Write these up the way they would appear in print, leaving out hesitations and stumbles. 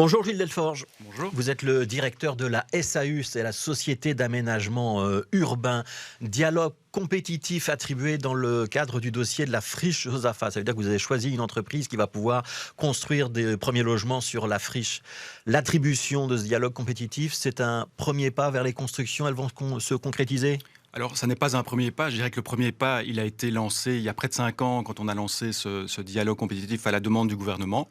Bonjour Gilles Delforge. Bonjour. Vous êtes le directeur de la SAU, c'est la Société d'aménagement urbain. Dialogue compétitif attribué dans le cadre du dossier de la friche Josaphat. Ça veut dire que vous avez choisi une entreprise qui va pouvoir construire des premiers logements sur la friche. L'attribution de ce dialogue compétitif, c'est un premier pas vers les constructions. Elles vont se concrétiser ? Alors, ça n'est pas un premier pas. Je dirais que le premier pas, il a été lancé il y a près de 5 ans, quand on a lancé ce dialogue compétitif à la demande du gouvernement.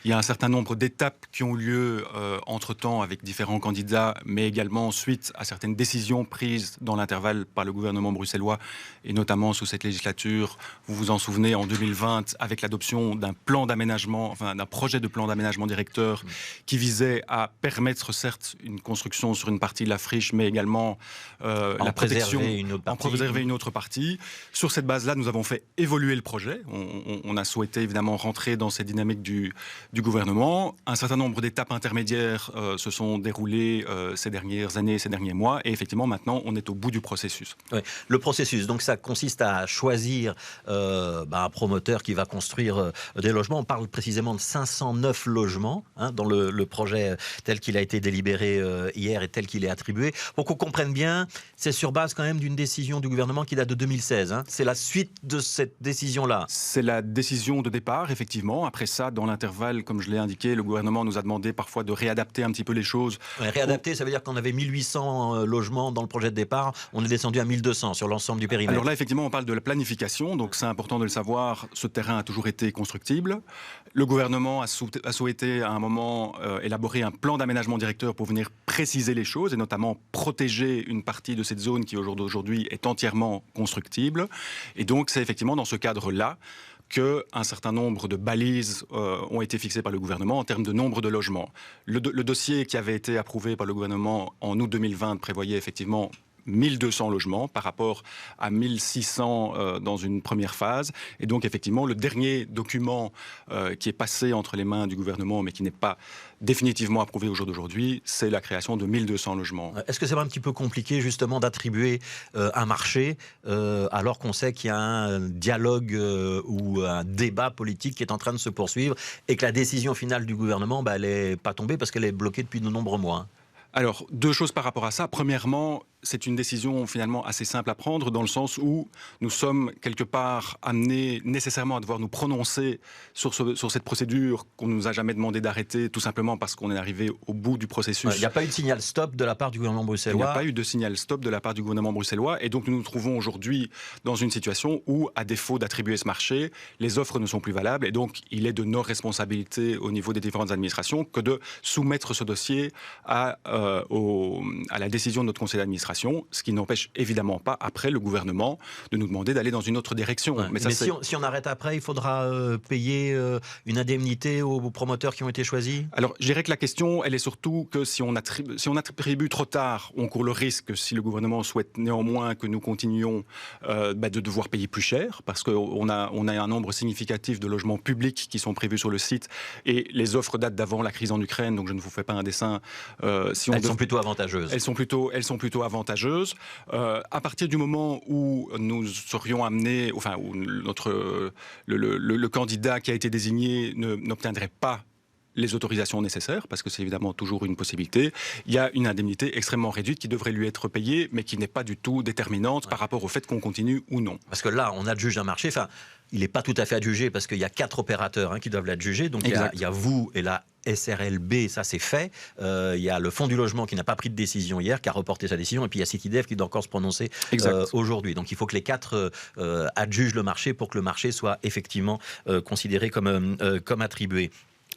Il y a un certain nombre d'étapes qui ont eu lieu entre-temps avec différents candidats, mais également suite à certaines décisions prises dans l'intervalle par le gouvernement bruxellois, et notamment sous cette législature. Vous vous en souvenez, en 2020, avec l'adoption d'un plan d'aménagement, enfin d'un projet de plan d'aménagement directeur qui visait à permettre certes une construction sur une partie de la friche, mais également la protection, en préserver une autre partie. Sur cette base-là, nous avons fait évoluer le projet. On a souhaité évidemment rentrer dans cette dynamique du gouvernement. Un certain nombre d'étapes intermédiaires se sont déroulées ces dernières années, ces derniers mois, et effectivement maintenant on est au bout du processus. Oui, le processus, donc ça consiste à choisir un promoteur qui va construire des logements. On parle précisément de 509 logements dans le projet tel qu'il a été délibéré hier et tel qu'il est attribué. Pour qu'on comprenne bien, c'est sur base quand même d'une décision du gouvernement qui date de 2016. C'est la suite de cette décision-là. C'est la décision de départ, effectivement. Après ça, dans l'intervalle, comme je l'ai indiqué, le gouvernement nous a demandé parfois de réadapter un petit peu les choses. Ouais, réadapter, ça veut dire qu'on avait 1800 logements dans le projet de départ. On est descendu à 1200 sur l'ensemble du périmètre. Alors là, effectivement, on parle de la planification. Donc c'est important de le savoir. Ce terrain a toujours été constructible. Le gouvernement a souhaité à un moment élaborer un plan d'aménagement directeur pour venir préciser les choses et notamment protéger une partie de cette zone qui aujourd'hui est entièrement constructible. Et donc c'est effectivement dans ce cadre-là qu'un certain nombre de balises ont été fixées par le gouvernement en termes de nombre de logements. Le dossier qui avait été approuvé par le gouvernement en août 2020 prévoyait effectivement 1200 logements par rapport à 1600 dans une première phase. Et donc, effectivement, le dernier document qui est passé entre les mains du gouvernement, mais qui n'est pas définitivement approuvé au jour d'aujourd'hui, c'est la création de 1200 logements. Est-ce que c'est pas un petit peu compliqué, justement, d'attribuer un marché alors qu'on sait qu'il y a un dialogue ou un débat politique qui est en train de se poursuivre et que la décision finale du gouvernement, elle n'est pas tombée parce qu'elle est bloquée depuis de nombreux mois? Alors, deux choses par rapport à ça. Premièrement, c'est une décision finalement assez simple à prendre dans le sens où nous sommes quelque part amenés nécessairement à devoir nous prononcer sur cette procédure qu'on ne nous a jamais demandé d'arrêter, tout simplement parce qu'on est arrivé au bout du processus. Il n'y a pas eu de signal stop de la part du gouvernement bruxellois. Il n'y a pas eu de signal stop de la part du gouvernement bruxellois et donc nous nous trouvons aujourd'hui dans une situation où, à défaut d'attribuer ce marché, les offres ne sont plus valables et donc il est de nos responsabilités au niveau des différentes administrations que de soumettre ce dossier à la décision de notre conseil d'administration. Ce qui n'empêche évidemment pas, après, le gouvernement de nous demander d'aller dans une autre direction. Ouais, mais si on arrête après, il faudra payer une indemnité aux promoteurs qui ont été choisis? Alors, je dirais que la question, elle est surtout que si on attribue trop tard, on court le risque, si le gouvernement souhaite néanmoins que nous continuions de devoir payer plus cher, parce qu'on a un nombre significatif de logements publics qui sont prévus sur le site, et les offres datent d'avant la crise en Ukraine, donc je ne vous fais pas un dessin. Elles sont plutôt avantageuses. Elles sont plutôt avantageuses. À partir du moment où nous serions amenés, enfin, où le candidat qui a été désigné n'obtiendrait pas les autorisations nécessaires, parce que c'est évidemment toujours une possibilité, il y a une indemnité extrêmement réduite qui devrait lui être payée, mais qui n'est pas du tout déterminante par rapport au fait qu'on continue ou non. Parce que là, on adjuge un marché, enfin, il n'est pas tout à fait adjugé parce qu'il y a 4 opérateurs qui doivent l'adjuger, donc il y a vous et la SRLB, ça c'est fait. Il y a le Fonds du logement qui n'a pas pris de décision hier, qui a reporté sa décision, et puis il y a Citydev qui doit encore se prononcer aujourd'hui. Donc il faut que les 4 adjugent le marché pour que le marché soit effectivement considéré comme attribué.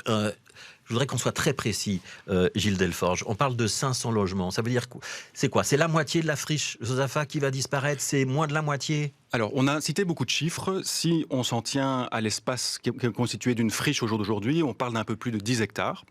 Je voudrais qu'on soit très précis, Gilles Delforge. On parle de 500 logements. Ça veut dire c'est quoi? C'est la moitié de la friche Josaphat qui va disparaître? C'est moins de la moitié? Alors, on a cité beaucoup de chiffres. Si on s'en tient à l'espace qui est constitué d'une friche au jour d'aujourd'hui, on parle d'un peu plus de 10 hectares.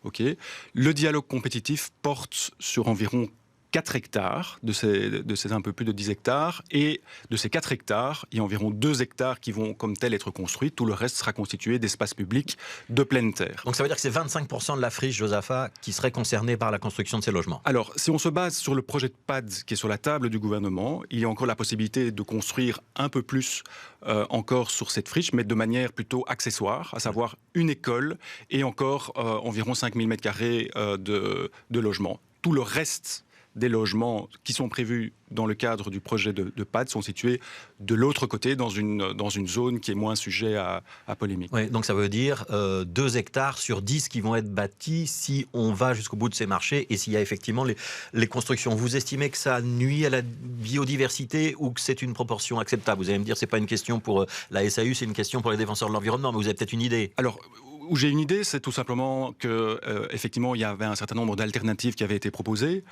Okay. Le dialogue compétitif porte sur environ 4 hectares de ces un peu plus de 10 hectares. Et de ces 4 hectares, il y a environ 2 hectares qui vont comme tels être construits. Tout le reste sera constitué d'espaces publics de pleine terre. Donc ça veut dire que c'est 25% de la friche Josaphat qui serait concernée par la construction de ces logements. Alors, si on se base sur le projet de PAD qui est sur la table du gouvernement, il y a encore la possibilité de construire un peu plus encore sur cette friche, mais de manière plutôt accessoire, à savoir une école et encore environ 5000 m² de logements. Tout le reste des logements qui sont prévus dans le cadre du projet de PAD sont situés de l'autre côté, dans une zone qui est moins sujet à polémique. Oui, donc ça veut dire 2 hectares sur 10 qui vont être bâtis si on va jusqu'au bout de ces marchés et s'il y a effectivement les constructions. Vous estimez que ça nuit à la biodiversité ou que c'est une proportion acceptable? Vous allez me dire, c'est pas une question pour la SAU, c'est une question pour les défenseurs de l'environnement, mais vous avez peut-être une idée. Alors, où j'ai une idée, c'est tout simplement que effectivement, il y avait un certain nombre d'alternatives qui avaient été proposées,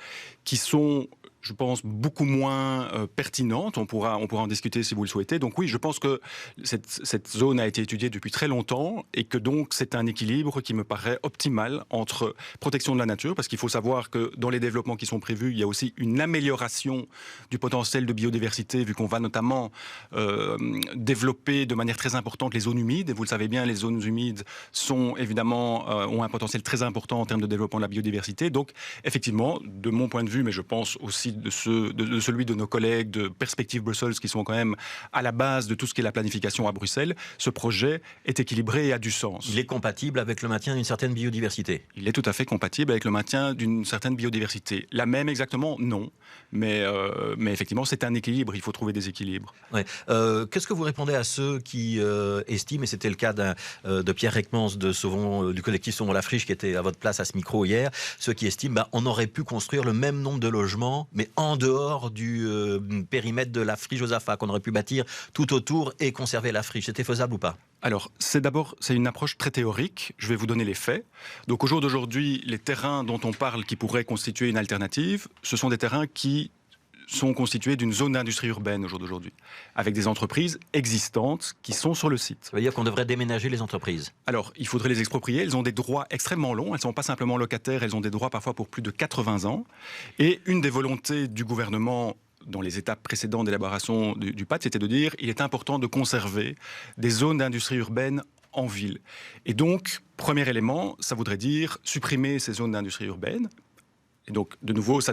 qui sont, je pense, beaucoup moins pertinentes. On pourra en discuter si vous le souhaitez. Donc oui, je pense que cette zone a été étudiée depuis très longtemps et que donc c'est un équilibre qui me paraît optimal entre protection de la nature, parce qu'il faut savoir que dans les développements qui sont prévus, il y a aussi une amélioration du potentiel de biodiversité, vu qu'on va notamment développer de manière très importante les zones humides. Et vous le savez bien, les zones humides sont évidemment ont un potentiel très important en termes de développement de la biodiversité. Donc effectivement, de mon point de vue, mais je pense aussi de celui de nos collègues de Perspective Brussels, qui sont quand même à la base de tout ce qui est la planification à Bruxelles, ce projet est équilibré et a du sens. Il est compatible avec le maintien d'une certaine biodiversité? Il est tout à fait compatible avec le maintien d'une certaine biodiversité. La même exactement, non. Mais effectivement, c'est un équilibre. Il faut trouver des équilibres. Ouais. Qu'est-ce que vous répondez à ceux qui estiment, et c'était le cas de Pierre Reckmans du collectif Sauvons la Friche, qui était à votre place à ce micro hier, ceux qui estiment on aurait pu construire le même nombre de logements, mais en dehors du périmètre de la friche Josaphat, qu'on aurait pu bâtir tout autour et conserver la friche. C'était faisable ou pas? Alors, c'est une approche très théorique. Je vais vous donner les faits. Donc, au jour d'aujourd'hui, les terrains dont on parle qui pourraient constituer une alternative, ce sont des terrains qui sont constitués d'une zone d'industrie urbaine au jour d'aujourd'hui, avec des entreprises existantes qui sont sur le site. Ça veut dire qu'on devrait déménager les entreprises? Alors, il faudrait les exproprier. Elles ont des droits extrêmement longs. Elles ne sont pas simplement locataires, elles ont des droits parfois pour plus de 80 ans. Et une des volontés du gouvernement dans les étapes précédentes d'élaboration du PAD, c'était de dire qu'il est important de conserver des zones d'industrie urbaine en ville. Et donc, premier élément, ça voudrait dire supprimer ces zones d'industrie urbaine. Et donc, de nouveau, ça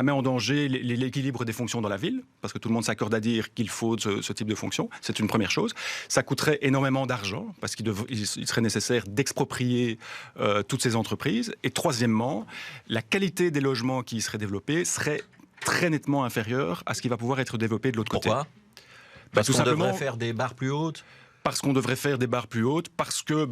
met en danger l'équilibre des fonctions dans la ville, parce que tout le monde s'accorde à dire qu'il faut ce type de fonction. C'est une première chose. Ça coûterait énormément d'argent, parce qu'il serait nécessaire d'exproprier toutes ces entreprises. Et troisièmement, la qualité des logements qui y seraient développés serait très nettement inférieure à ce qui va pouvoir être développé de l'autre côté. Pourquoi? Parce qu'on devrait faire des barres plus hautes? Parce qu'on devrait faire des barres plus hautes, parce que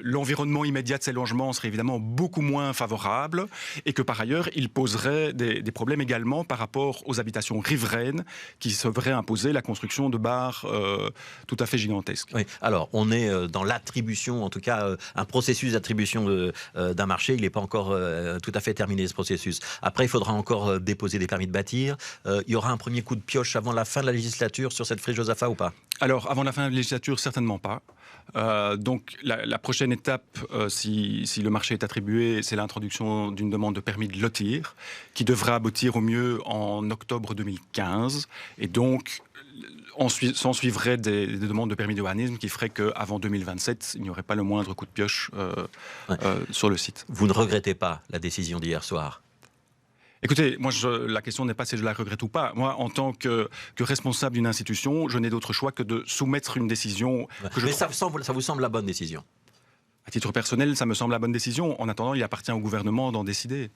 l'environnement immédiat de ces logements serait évidemment beaucoup moins favorable, et que par ailleurs, il poserait des problèmes également par rapport aux habitations riveraines qui se verraient imposer la construction de barres tout à fait gigantesques. Oui. Alors, on est dans l'attribution, en tout cas un processus d'attribution d'un marché. Il n'est pas encore tout à fait terminé, ce processus. Après, il faudra encore déposer des permis de bâtir. Il y aura un premier coup de pioche avant la fin de la législature sur cette friche Josaphat ou pas? Alors, avant la fin de la législature, certainement pas. Donc, la prochaine étape, si le marché est attribué, c'est l'introduction d'une demande de permis de lotir, qui devra aboutir au mieux en octobre 2015. Et donc, s'en suivraient des demandes de permis d'urbanisme qui feraient qu'avant 2027, il n'y aurait pas le moindre coup de pioche sur le site. Vous ne regrettez pas la décision d'hier soir? Écoutez, moi, la question n'est pas si je la regrette ou pas. Moi, en tant que responsable d'une institution, je n'ai d'autre choix que de soumettre une décision. Mais ça vous semble la bonne décision? À titre personnel, ça me semble la bonne décision. En attendant, il appartient au gouvernement d'en décider.